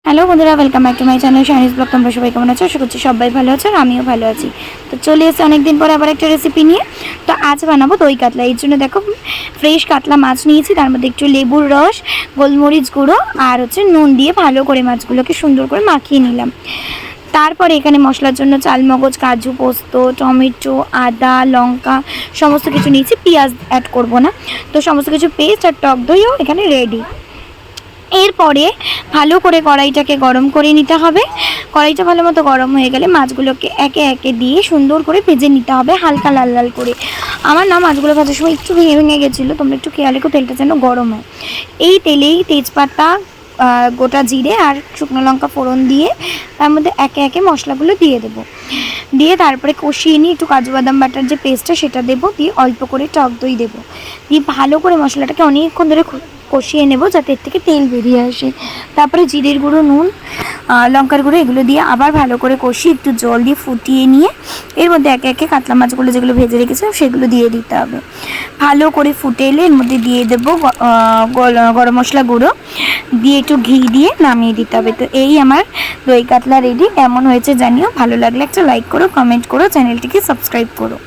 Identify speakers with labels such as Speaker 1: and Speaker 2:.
Speaker 1: Hello বন্ধুরা, welcome back to my channel শাইনিজ blog. তোমরা সবাই কেমন আছো? আশা করছি সবাই ভালো আছো আর আমিও ভালো আছি। তো চলে এসেছি অনেকদিন পরে আবার একটা রেসিপি নিয়ে। তো আজ বানাবো দই কাতলা। এর জন্য দেখো ফ্রেশ কাতলা মাছ নিয়েছি, তার মধ্যে একটু লেবুর রস, গোলমরিচ গুঁড়ো আর নুন দিয়ে ভালো করে মাছগুলোকে সুন্দর করে মাখিয়ে নিলাম। তারপরে এখানে মশলার জন্য চালমগজ, কাজু, পোস্ত, টমেটো, আদা, লঙ্কা সমস্ত কিছু নিয়েছি। পেঁয়াজ অ্যাড করব না। তো সমস্ত কিছু পেস্ট আর টক দইও এখানে রেডি। এরপরে ভালো করে কড়াইটাকে গরম করে নিতে হবে। কড়াইটা ভালো মতো গরম হয়ে গেলে মাছগুলোকে একে একে দিয়ে সুন্দর করে ভেজে নিতে হবে, হালকা লাল লাল করে। আমার না মাছগুলো ভাজার সময় একটু ভেঙে ভেঙে গেছিলো, তোমরা একটু খেয়াল রেখো তেলটা যেন গরম হয়। এই তেলেই তেজপাতা, গোটা জিরে আর শুকনো লঙ্কা ফোড়ন দিয়ে তার মধ্যে একে একে মশলাগুলো দিয়ে দেবো। দিয়ে তারপরে কষিয়ে নিয়ে একটু কাজু বাদাম বাটার যে পেস্টটা সেটা দেবো, দিয়ে অল্প করে টক দই দেবো, দিয়ে ভালো করে মশলাটাকে অনেকক্ষণ ধরে কষিয়ে নেব যাতে এর থেকে তেল বেরিয়ে আসে। তারপরে জিরের গুঁড়ো, নুন, লঙ্কার গুঁড়ো এগুলো দিয়ে আবার ভালো করে কষিয়ে একটু জল দিয়ে ফুটিয়ে নিয়ে এর মধ্যে একে একে কাতলা মাছগুলো যেগুলো ভেজে রেখেছিলাম সেগুলো দিয়ে দিতে হবে। ভালো করে ফুটে এলে এর মধ্যে দিয়ে দেবো গরম মশলা গুঁড়ো, দিয়ে একটু ঘি দিয়ে নামিয়ে দিতে হবে। তো এই আমার দই কাতলা রেডি। কেমন হয়েছে জানিও, ভালো লাগলে একটা লাইক করো, কমেন্ট করো, চ্যানেলটিকে সাবস্ক্রাইব করো।